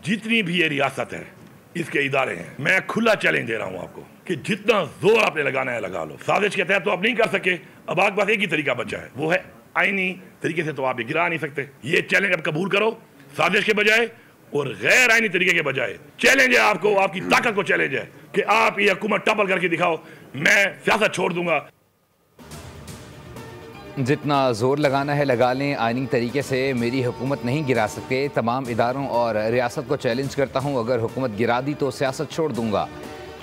जितनी भी ये रियासत है, इसके इदारे हैं, मैं खुला चैलेंज दे रहा हूं आपको कि जितना जोर आपने लगाना है लगा लो। साजिश के तहत तो आप नहीं कर सके, अब आपके पास एक ही तरीका बचा है, वो है आईनी तरीके से तो आप ये गिरा नहीं सकते। ये चैलेंज अब कबूल करो, साजिश के बजाय और गैर आईनी तरीके के बजाय। चैलेंज है आपको, आपकी ताकत को चैलेंज है कि आप ये हुकूमत टपल करके दिखाओ, मैं सियासत छोड़ दूंगा। जितना ज़ोर लगाना है लगा लें, आईनी तरीके से मेरी हुकूमत नहीं गिरा सकते। तमाम इदारों और रियासत को चैलेंज करता हूँ, अगर हुकूमत गिरा दी तो सियासत छोड़ दूंगा।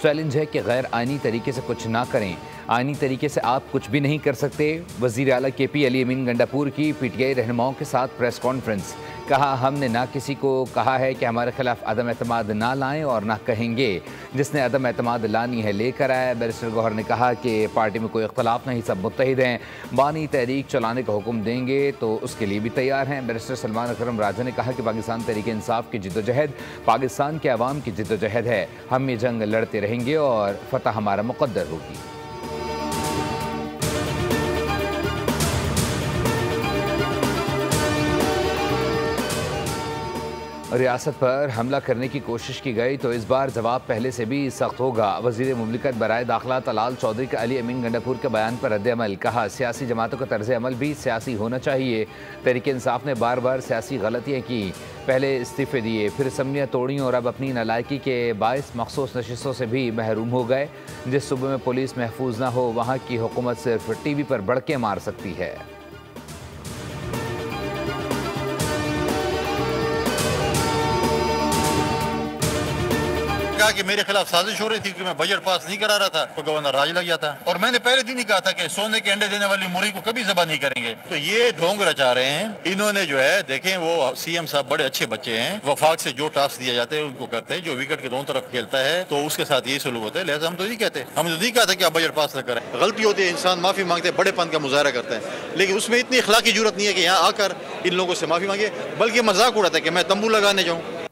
चैलेंज है कि गैर आईनी तरीके से कुछ ना करें, आईनी तरीके से आप कुछ भी नहीं कर सकते। वज़ीर आला KP अली अमीन गंडापुर की PTI रहनुमाओं के साथ प्रेस कॉन्फ्रेंस। कहा, हमने ना किसी को कहा है कि हमारे खिलाफ अदम एतमाद ना लाएं और ना कहेंगे। जिसने अदम एतमाद लानी है लेकर आए। बैरिस्टर गौहर ने कहा कि पार्टी में कोई इख्तलाफ नहीं, सब मुत्तहिद हैं। बानी तहरीक चलाने का हुक्म देंगे तो उसके लिए भी तैयार हैं। बैरिस्टर सलमान अकरम राजा ने कहा कि पाकिस्तान तहरीक इंसाफ की जिद्दोजहद पाकिस्तान के अवाम की जिद्दोजहद है। हम ये जंग लड़ते रहेंगे और फतह हमारा मुक़द्दर होगी। रियासत पर हमला करने की कोशिश की गई तो इस बार जवाब पहले से भी सख्त होगा। वज़ीर मुमलिकत बराए दाखिला तलाल चौधरी का अली अमीन गंडापुर के बयान पर रद्द-ए-अमल। कहा, सियासी जमातों का तर्ज अमल भी सियासी होना चाहिए। तहरीक इंसाफ ने बार बार सियासी गलतियाँ की, पहले इस्तीफ़े दिए, फिर असम्बलियाँ तोड़ी और अब अपनी नालायकी के बायस मखसूस नशिस्तों से भी महरूम हो गए। जिस सूबे में पुलिस महफूज ना हो वहाँ की हुकूमत सिर्फ TV पर बड़के मार सकती है। कि मेरे खिलाफ साजिश हो रही थी कि मैं बजट पास नहीं करा रहा था तो गवर्नर राज लग जाता। और मैंने पहले दिन ही कहा था कि सोने के अंडे देने वाली मुर्गी को कभी ज़बा नहीं करेंगे। तो ये ढोंग रचा रहे हैं इन्होंने। जो है देखें, वो CM साहब बड़े अच्छे बच्चे हैं, वफाक से जो टास्क दिया जाते हैं उनको करते हैं। जो विकेट के दोनों तरफ खेलता है तो उसके साथ ये सलूक होता है। लिहाजा हम तो नहीं कहते, हमने तो नहीं कहा था कि आप बजट पास न करें। गलती होती है, इंसान माफी मांगते हैं, बड़ेपन का मुजाहरा करता है, लेकिन उसमें इतनी अखलाकी जरूरत नहीं है कि यहाँ आकर इन लोगों से माफी मांगे, बल्कि मजाक उड़ाता है कि मैं तंबू लगाने जाऊँ।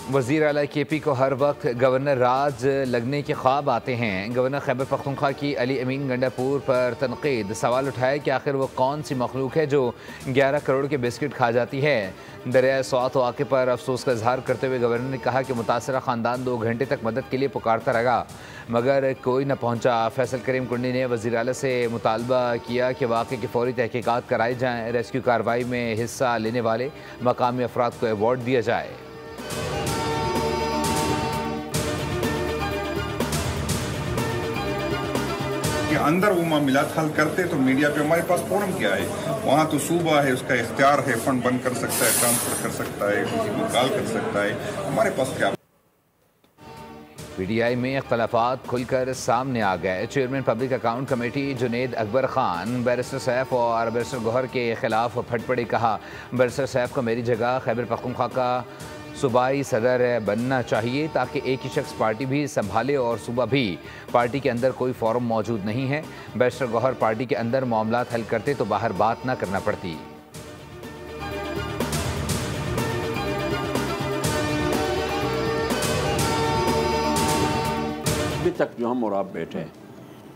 वज़ीर आला KP को हर वक्त गवर्नर राज लगने के ख्वाब आते हैं। गवर्नर खैबर पख्तूनख्वा की अली अमीन गंडापुर पर तनकीद। सवाल उठाया कि आखिर वो कौन सी मखलूक है जो 11 करोड़ के बिस्किट खा जाती है। दरियाए स्वात वाक़े पर अफसोस का इजहार करते हुए गवर्नर ने कहा कि मुतासरा ख़ानदान 2 घंटे तक मदद के लिए पुकारता रहा मगर कोई न पहुँचा। फैसल करीम कुंडी ने वज़ीर आला से मुतालबा किया कि वाक़े की फ़ौरी तहक़ीक़ात कराई जाएँ। रेस्क्यू कार्रवाई में हिस्सा लेने वाले मकामी अफराद को अवार्ड दिया जाए। अंदर वो मामलात हल करते तो मीडिया पे हमारे पास फोरम क्या है, वहाँ तो सूबा है, उसका इख्तियार है, फंड बंद कर सकता है, ट्रांसफर कर सकता है, किसी को कॉल कर सकता है, हमारे पास क्या। PTI में इख्तलाफात खुलकर सामने आ गए। Chairman public account committee Junaid Akbar Khan barrister Saif और बैरिस्टर गौहर के खिलाफ फट पड़े। कहा, बैरिस्टर सैफ को मेरी जगह खैबर पख्तूनख्वा का सूबाई सदर बनना चाहिए ताकि एक ही शख्स पार्टी भी संभाले और सूबा भी। पार्टी के अंदर कोई फोरम मौजूद नहीं है। बैरिस्टर गौहर पार्टी के अंदर मामलात हल करते तो बाहर बात ना करना पड़ती। अभी तक जो हम और आप बैठे हैं,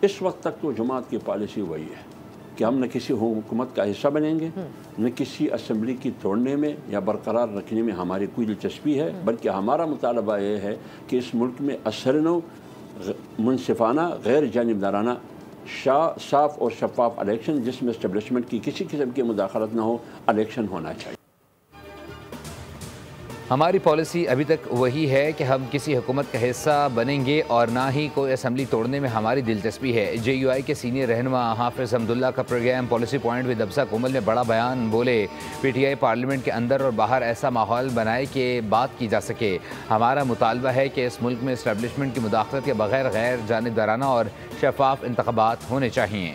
इस वक्त तक तो जमात की पॉलिसी वही है कि हम न किसी हुकूमत का हिस्सा बनेंगे, न किसी असम्बली की तोड़ने में या बरकरार रखने में हमारी कोई दिलचस्पी है, बल्कि हमारा मुतालबा ये है कि इस मुल्क में असरनो मुनसिफाना गैर जानिबदाराना साफ और शफाफ इलेक्शन, जिसमें इस्टेब्लिशमेंट की किसी किस्म की मुदाखलत न हो, इलेक्शन होना चाहिए। हमारी पॉलिसी अभी तक वही है कि हम किसी हुकूमत का हिस्सा बनेंगे और ना ही कोई असम्बली तोड़ने में हमारी दिलचस्पी है। JUI के सीनियर रहनुमा हाफिज़ अब्दुल्ला का प्रोग्राम पॉलिसी पॉइंट विद अब्सा कोमल में बड़ा बयान। बोले, PTI पार्लियामेंट के अंदर और बाहर ऐसा माहौल बनाए कि बात की जा सके। हमारा मुतालबा है कि इस मुल्क में इस्टेब्लिशमेंट की मुदाखलत के बगैर गैर जानिबदाराना और शफाफ इंतखाबात होने चाहिए।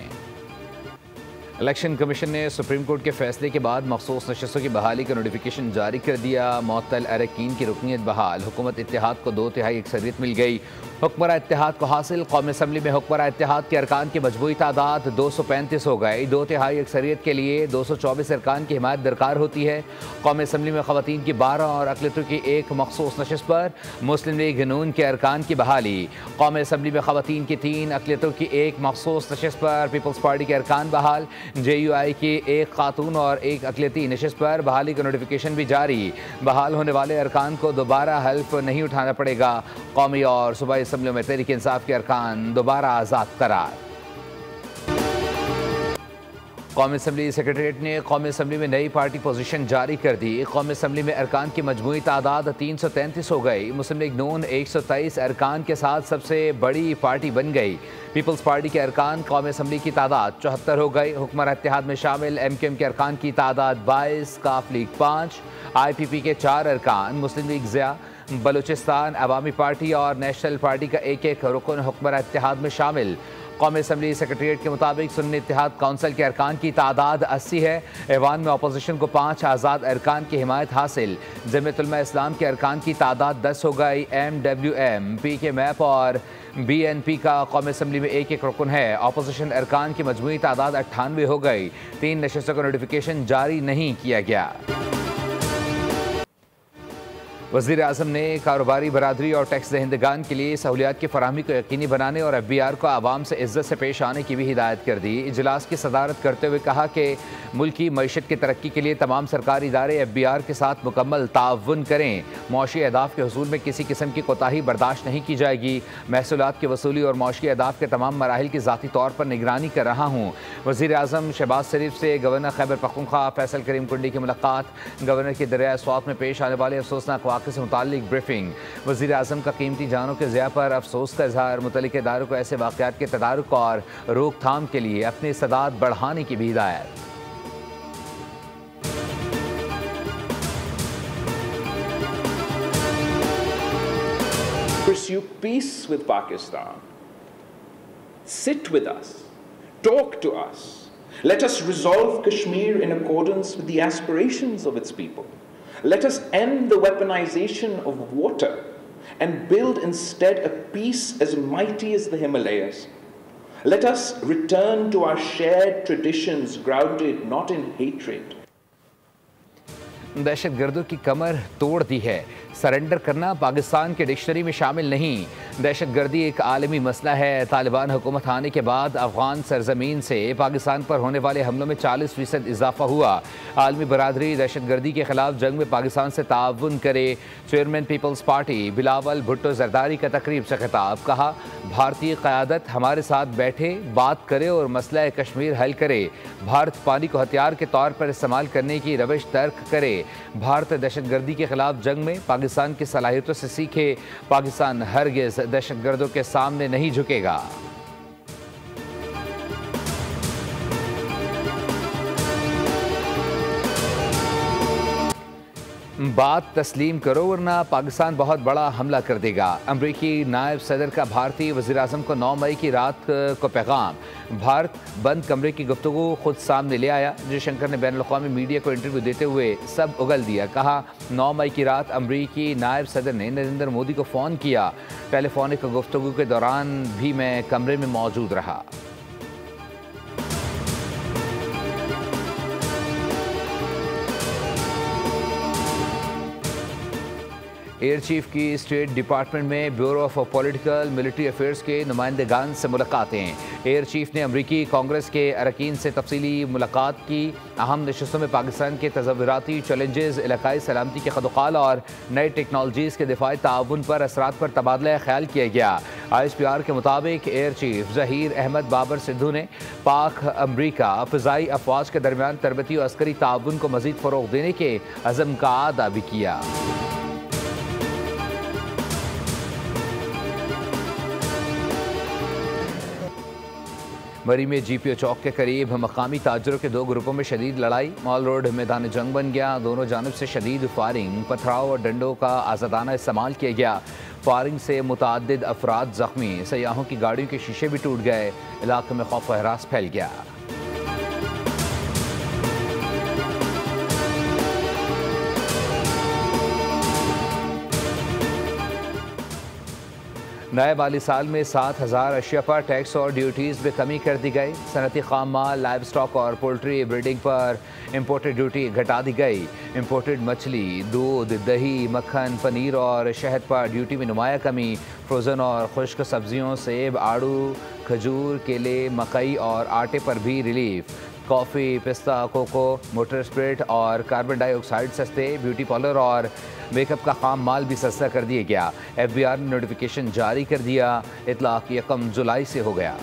इलेक्शन कमीशन ने सुप्रीम कोर्ट के फैसले के बाद मखसूस नशस्तों की बहाली का नोटिफिकेशन जारी कर दिया। मुअत्तल अरकान की रुकनीत बहाल। हुकूमत इत्तेहाद को 2/3 अक्सरियत मिल गई। हुक्मरान इत्तेहाद को हासिल। कौमी असम्बली में हुक्मरान इत्तेहाद के अरकान की मजमूई तादाद 235 हो गई। 2/3 अक्सरियत के लिए 224 अरकान की हिमायत दरकार होती है। कौमी असम्बली में ख़वातीन की 12 और अक़लियतों की 1 मखसूस नशस्त पर मुस्लिम लीग नून के अरकान की बहाली। कौमी असम्बली में ख़वातीन की 3, अक़लियतों की 1 मखसूस नशस्त पर पीपल्स पार्टी के अरकान बहाल। JUI की एक खातून और एक अक़लियती नशिस्त पर बहाली का नोटिफिकेशन भी जारी। बहाल होने वाले अरकान को दोबारा हल्फ नहीं उठाना पड़ेगा। कौमी और सूबाई असम्बलियों में तहरीक इंसाफ के अरकान दोबारा आज़ाद करार। कौमी असम्बली सेक्रेटरीट ने कौमी असम्बली में नई पार्टी पोजीशन जारी कर दी। कौमी असम्बली में अरकान की मजमूई तादाद 333 हो गई। मुस्लिम लीग नून 123 अरकान के साथ सबसे बड़ी पार्टी बन गई। पीपल्स पार्टी के अरकान कौमी असम्बली की तादाद 74 हो गई। हुकूमत इत्तेहाद में शामिल MQM के अरकान की तादाद 22, काफ लीग 5, IPP के 4 अरकान, मुस्लिम लीग ज़िया, बलूचिस्तान अवामी पार्टी और नेशनल पार्टी का एक एक रुकन हुकूमत इत्तेहाद में शामिल। कौमी असम्बली सेक्रेटरीट के मुताबिक सुन्नी इत्तेहाद काउंसिल के अरकान की तादाद 80 है। ऐवान में अपोजिशन को 5 आज़ाद अरकान की हिमायत हासिल। जमीयत उलमा इस्लाम के अरकान की तादाद 10 हो गई। MWM, PK मैप और BNP का कौमी असम्बली में एक एक रुकन है। अपोजिशन अरकान की मजमूई तादाद 98 हो गई। 3 नशिस्तों का नोटिफिकेशन जारी नहीं किया गया। वज़ीर आज़म ने कारोबारी बरादरी और टैक्स दहिंदगान के लिए सहूलियात की फराहमी को यकीनी बनाने और FBR को आवाम से इज्जत से पेश आने की भी हिदायत कर दी। इजलास की सदारत करते हुए कहा कि मुल्क की मईशत की तरक्की के लिए तमाम सरकारी इदारे FBR के साथ मुकम्मल ताउन करें। मौशी अहदाफ के हसूल में किसी किस्म की कोताही बर्दाश्त नहीं की जाएगी। महसूलात की वसूली और मौशी अहदाफ के तमाम मराहिल की ज़ाती तौर पर निगरानी कर रहा हूँ। वज़ीर आज़म शहबाज शरीफ से गवर्नर खैबर पख्तूनख्वा फैसल करीम कुंडी की मुलाकात। गवर्नर की दरिया स्वात में पेश आने वाले अफसोसनाक वाक़े से मुताल्लिक ब्रीफिंग। वज़ीर आज़म का कीमती जानों के ज़िया पर अफसोस का इज़हार। मुतल्लिक़ इदारों को ऐसे वाक़यात के तदारुक और रोकथाम के लिए अपनी सदात बढ़ाने की भी हिदायत। Pursue peace with Pakistan. Sit with us. Talk to us. Let us resolve Kashmir in accordance with the aspirations of its people. Let us end the weaponization of water and build instead a peace as mighty as the Himalayas. Let us return to our shared traditions grounded not in hatred. दहशतगर्दों की कमर तोड़ दी है। Surrender करना पाकिस्तान के dictionary में शामिल नहीं। दहशतगर्दी एक आलमी मसला है। तालिबान हुकूमत आने के बाद अफगान सरजमीन से पाकिस्तान पर होने वाले हमलों में 40% इजाफा हुआ। आलमी बरादरी दहशतगर्दी के खिलाफ जंग में पाकिस्तान से ताउन करे। Chairman people's party Bilawal Bhutto Zardari का तकरीब से खिताब। कहा, भारतीय क़यादत हमारे साथ बैठे, बात करे और मसला कश्मीर हल करे। भारत पानी को हथियार के तौर पर इस्तेमाल करने की रविश तर्क करे। भारत दहशतगर्दी के खिलाफ जंग में पाकिस्तान की सलाहियतों से सीखे। पाकिस्तान हरगिज़ दहशतगर्दों के सामने नहीं झुकेगा। बात तस्लीम करो वरना पाकिस्तान बहुत बड़ा हमला कर देगा। अमरीकी नायब सदर का भारतीय वज़ीर आज़म को 9 मई की रात को पैगाम। भारत बंद कमरे की गुफ्तगू खुद सामने ले आया। जयशंकर ने बैनुल-अक़वामी मीडिया को इंटरव्यू देते हुए सब उगल दिया। कहा, 9 मई की रात अमरीकी नायब सदर ने नरेंद्र मोदी को फ़ोन किया। टेलीफोनिक गुफ्तगू के दौरान भी मैं कमरे में मौजूद रहा। एयर चीफ की स्टेट डिपार्टमेंट में bureau of political military affairs के नुमाइंदगान से मुलाकातें। एयर चीफ ने अमरीकी कांग्रेस के अरकान से तफसीली मुलाकात की। अहम नशिस्तों में पाकिस्तान के तज़व्वुराती चैलेंजेस, इलाकाई सलामती के खदुखाल और नई टेक्नोलॉजीज़ के दिफाई ताउन पर असरात पर तबादला ख्याल किया गया। ISPR के मुताबिक एयर चीफ ज़हीर अहमद बाबर सिद्धू ने पाक अमरीका फ़िज़ाई अफवाज के दरमियान तरबती और अस्करी ताउन को मज़ीद फ़रोग़ देने के अज़म का आदा भी किया। मरी में GPO चौक के करीब मकामी ताजरों के 2 ग्रुपों में शदीद लड़ाई। मॉल रोड मैदान जंग बन गया। दोनों जानिब से शदीद फायरिंग, पथराव और डंडों का आज़ादाना इस्तेमाल किया गया। फायरिंग से मुतअद्दिद अफराद ज़ख्मी। सयाहों की गाड़ियों के शीशे भी टूट गए। इलाके में खौफ व हरास फैल गया। नए माली साल में 7,000 अशिया पर टैक्स और ड्यूटीज़ में कमी कर दी गई। सनती खाम माल, लाइव स्टॉक और पोल्ट्री ब्रीडिंग पर इम्पोर्टेड ड्यूटी घटा दी गई। इम्पोर्टेड मछली, दूध, दही, मक्खन, पनीर और शहद पर ड्यूटी में नुमाया कमी। फ्रोज़न और खुश्क सब्जियों, सेब, आड़ू, खजूर, केले, मकई और आटे पर भी रिलीफ। कॉफ़ी, पिस्ता, कोको, मोटर स्प्रिट और कार्बन डाइऑक्साइड सस्ते। ब्यूटी पार्लर और मेकअप का खाम माल भी सस्ता कर दिया गया। FBI ने नोटिफिकेशन जारी कर दिया। इतलाक 1 जुलाई से हो गया।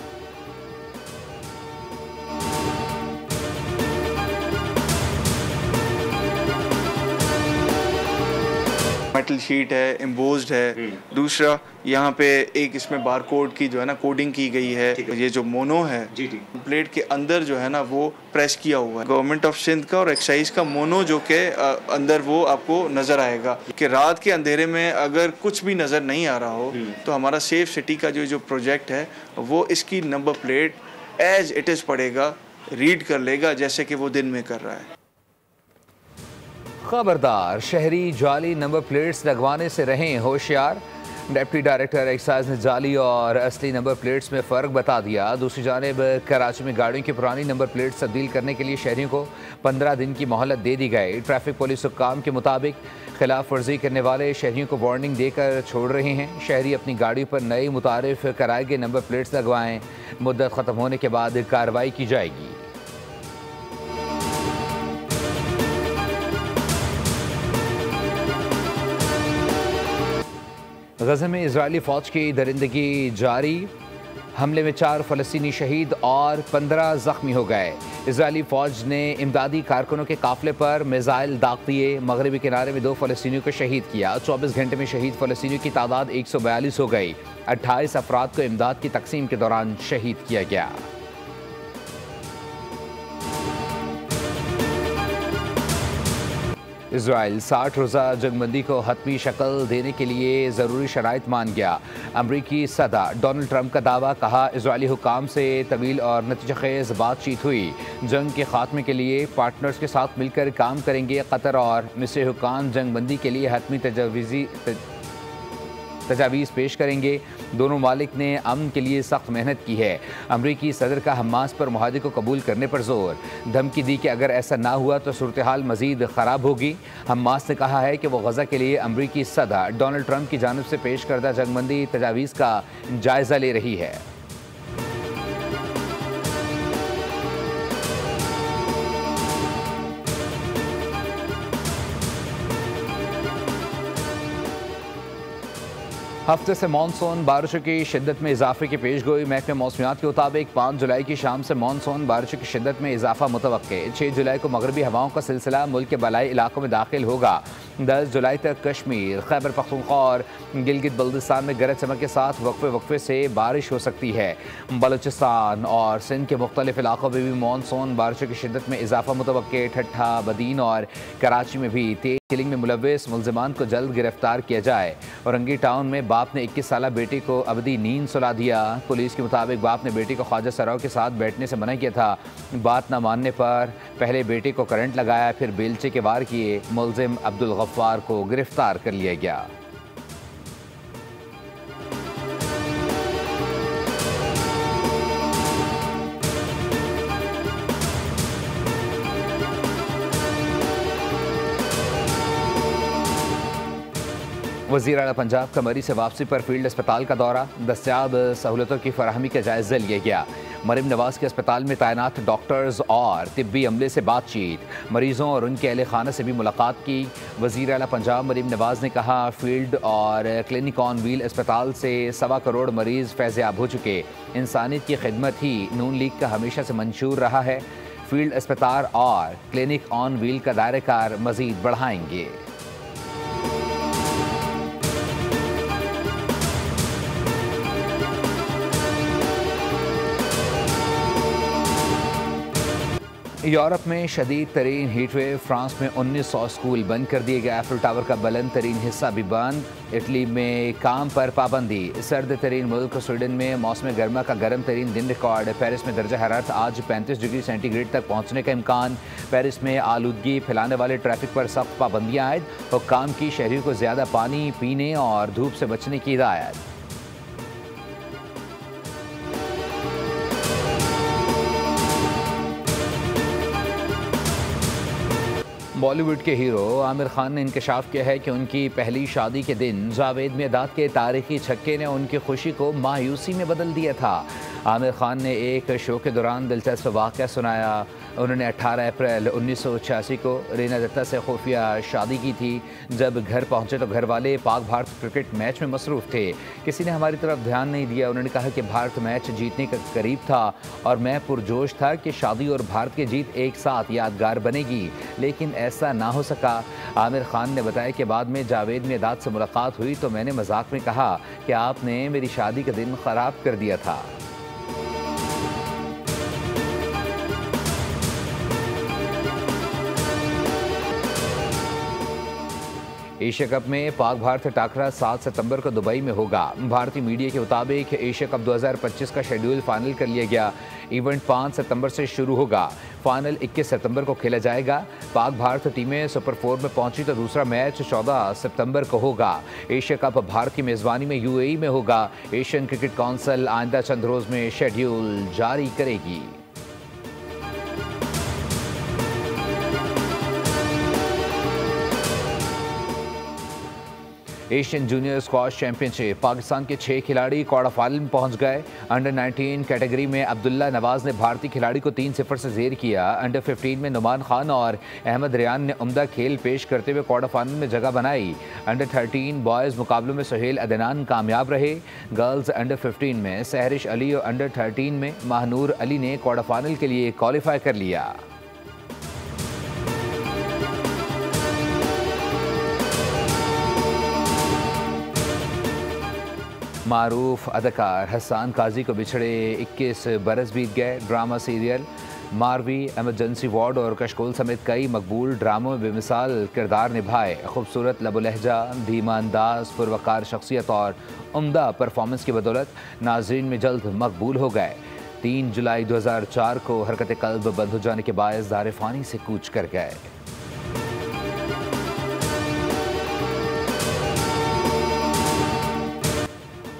मेटल शीट है, एम्बोज्ड है। दूसरा यहाँ पे एक इसमें बार कोड की जो है ना कोडिंग की गई है। ये जो मोनो है प्लेट के अंदर जो है ना वो प्रेस किया हुआ है। गवर्नमेंट ऑफ सिंध का और एक्साइज का मोनो जो के अंदर वो आपको नजर आएगा कि रात के अंधेरे में अगर कुछ भी नजर नहीं आ रहा हो तो हमारा सेफ सिटी का जो प्रोजेक्ट है वो इसकी number plate as it is पड़ेगा रीड कर लेगा जैसे कि वो दिन में कर रहा है। खबरदार, शहरी जाली नंबर प्लेट्स लगवाने से रहें होशियार। डिप्टी डायरेक्टर एक्साइज ने जाली और असली नंबर प्लेट्स में फ़र्क बता दिया। दूसरी जानिब कराची में गाड़ियों की पुरानी नंबर प्लेट्स तब्दील करने के लिए शहरियों को 15 दिन की मोहलत दे दी गई। ट्रैफिक पुलिस हुक्काम के मुताबिक खिलाफ वर्जी करने वाले शहरियों को वार्निंग देकर छोड़ रहे हैं। शहरी अपनी गाड़ी पर नई मुतारिफ कराए गए नंबर प्लेट्स लगवाएं। मुद्दत ख़त्म होने के बाद कार्रवाई की जाएगी। गज़ा में इजरायली फ़ौज की दरिंदगी जारी। हमले में 4 फ़लस्तीनी शहीद और 15 ज़ख्मी हो गए। इजरायली फ़ौज ने इमदादी कारकुनों के काफ़िले पर मिसाइल दाग दिए। मगरबी किनारे में 2 फ़लस्तीनियों को शहीद किया। 24 घंटे में शहीद फ़लस्तीनियों की तादाद 142 हो गई। 28 अफराद को इमदाद की तकसीम के दौरान शहीद किया गया। इजराइल 60 रोज़ा जंगबंदी को हतमी शक्ल देने के लिए ज़रूरी शराइत मान गया। अमरीकी सदर डोनाल्ड ट्रंप का दावा, कहा इजरायली हुक्काम से तवील और नतीजखेज़ बातचीत हुई। जंग के खात्मे के लिए पार्टनर्स के साथ मिलकर काम करेंगे। कतर और मिस्र हुक्काम जंगबंदी के लिए हतमी तजावीज़ पेश करेंगे। दोनों मालिक ने अमन के लिए सख्त मेहनत की है। अमरीकी सदर का हमास पर मुआहदे को कबूल करने पर जोर। धमकी दी कि अगर ऐसा ना हुआ तो सूरत हाल मजीद ख़राब होगी। हमास ने कहा है कि वो गज़ा के लिए अमरीकी सदर डोनाल्ड ट्रंप की जानिब से पेश करदा जंगबंदी तजावीज़ का जायज़ा ले रही है। हफ्ते से मानसून बारिशों की शिद्दत में इजाफे की पेशगोई। महकमे मौसमियात के मुताबिक 5 जुलाई की शाम से मानसून बारिशों की शिद्दत में इजाफा मुतवक्के। 6 जुलाई को मगरबी हवाओं का सिलसिला मुल्क के बलाई इलाकों में दाखिल होगा। 10 जुलाई तक कश्मीर, खैबर पख्तूनख्वा और गिलगित बल्दिस्तान में गरज चमक के साथ वक्फे वक्फे से बारिश हो सकती है। बलूचिस्तान और सिंध के मुख्तलिफ इलाकों में भी मानसून बारिशों की शिद्दत में इजाफा मुतवक्के। ठट्ठा, बदीन और कराची में भी तेज किलिंग में मुलव्वस मुल्ज़िमान को जल्द गिरफ्तार किया जाए। औरंगी टाउन में बाप ने 21 साला बेटे को अबदी नींद सुला दिया। पुलिस के मुताबिक बाप ने बेटे को ख्वाजा सराव के साथ बैठने से मना किया था। बात न मानने पर पहले बेटे को करंट लगाया, फिर बेलचे के वार किए। मुल्ज़िम अब्दुल गफ्फार को गिरफ्तार कर लिया गया। वज़ीर आला पंजाब का मरीज से वापसी पर फील्ड अस्पताल का दौरा। दस्तयाब सहूलतों की फराहमी का जायज़ा लिया गया। मरीम नवाज के अस्पताल में तैनात डॉक्टर्स और तिब्बी अमले से बातचीत। मरीजों और उनके अहले खाना से भी मुलाकात की। वज़ीर आला पंजाब मरीम नवाज ने कहा, फील्ड और क्लिनिक ऑन व्हील अस्पताल से 1.25 करोड़ मरीज़ फैज़याब हो चुके। इंसानियत की खिदमत ही नून लीग का हमेशा से मंशूर रहा है। फील्ड अस्पताल और क्लिनिक ऑन व्हील का दायरा कार मज़ीद बढ़ाएंगे। यूरोप में शदीद तरीन हीट वेव। फ्रांस में 1900 स्कूल बंद कर दिए गए। एफिल टावर का बुलंद तरीन हिस्सा भी बंद। इटली में काम पर पाबंदी। सर्द तरीन मुल्क स्वीडन में मौसम गर्मा का गर्म तरीन दिन रिकॉर्ड। पेरिस में दर्जा हरारत आज 35 डिग्री सेंटीग्रेड तक पहुँचने का इम्कान। पेरिस में आलूदगी फैलाने वाले ट्रैफिक पर सख्त पाबंदियाँ आयद। हुक्काम की शहरियों को ज़्यादा पानी पीने और धूप से बचने की हिदायत। बॉलीवुड के हीरो आमिर खान ने इंकशाफ किया है कि उनकी पहली शादी के दिन जावेद मियादाद के तारीखी छक्के ने उनकी खुशी को मायूसी में बदल दिया था। आमिर खान ने एक शो के दौरान दिलचस्प वाक़या सुनाया। उन्होंने 18 अप्रैल 1986 को रीना दत्ता से खुफिया शादी की थी। जब घर पहुंचे तो घर वाले पाक भारत क्रिकेट मैच में मसरूफ़ थे। किसी ने हमारी तरफ ध्यान नहीं दिया। उन्होंने कहा कि भारत मैच जीतने के करीब था और मैं पुरजोश था कि शादी और भारत की जीत एक साथ यादगार बनेगी, लेकिन ऐसा ना हो सका। आमिर खान ने बताया कि बाद में जावेद मियादाद से मुलाकात हुई तो मैंने मजाक में कहा कि आपने मेरी शादी का दिन ख़राब कर दिया था। एशिया कप में पाक भारत टाकरा 7 सितंबर को दुबई में होगा। भारतीय मीडिया के मुताबिक एशिया कप 2025 का शेड्यूल फाइनल कर लिया गया। इवेंट 5 सितंबर से शुरू होगा। फाइनल 21 सितंबर को खेला जाएगा। पाक भारत टीमें सुपर 4 में पहुंची तो दूसरा मैच 14 सितंबर को होगा। एशिया कप भारत की मेज़बानी में यूएई में होगा। एशियन क्रिकेट काउंसिल आइंदा चंद रोज़ में शेड्यूल जारी करेगी। Asian junior squash championship Pakistan के 6 खिलाड़ी क्वार्टर फाइनल में पहुंच गए। अंडर 19 कैटेगरी में अब्दुल्ला नवाज ने भारतीय खिलाड़ी को 3-0 से ज़ेर किया। अंडर 15 में नुमान खान और अहमद रियान ने उम्दा खेल पेश करते हुए क्वार्टर फाइनल में जगह बनाई। अंडर 13 बॉयज़ मुकाबलों में सुहेल अदनान कामयाब रहे। गर्ल्स अंडर 15 में सहरिश अली और अंडर 13 में महानूर अली ने क्वार्टर फाइनल के लिए क्वालिफाई कर लिया। मारूफ अदाकार हसन काजी को बिछड़े 21 बरस बीत गए। ड्रामा सीरियल मारवी, एमरजेंसी वार्ड और कशकोल समेत कई मकबूल ड्रामों में बेमिसाल किरदार निभाए। खूबसूरत लबो लहजा, धीमा अंदाज, पुरवकार शख्सियत और उम्दा परफॉर्मेंस की बदौलत नाजरीन में जल्द मकबूल हो गए। 3 जुलाई 2004 को हरकत कल्ब बंद हो जाने के बायस दार फ़ानी से कूच कर गए।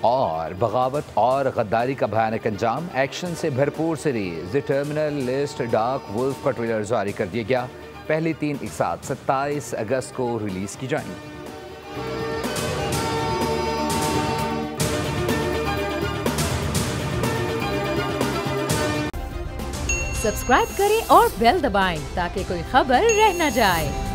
और बगावत और गद्दारी का भयानक अंजाम, एक्शन से भरपूर series the terminal list dark wolf का ट्रेलर जारी कर दिया गया। पहली 3 एक साथ 27 अगस्त को रिलीज की जाएंगी। सब्सक्राइब करें और बेल दबाएं ताकि कोई खबर रह न जाए।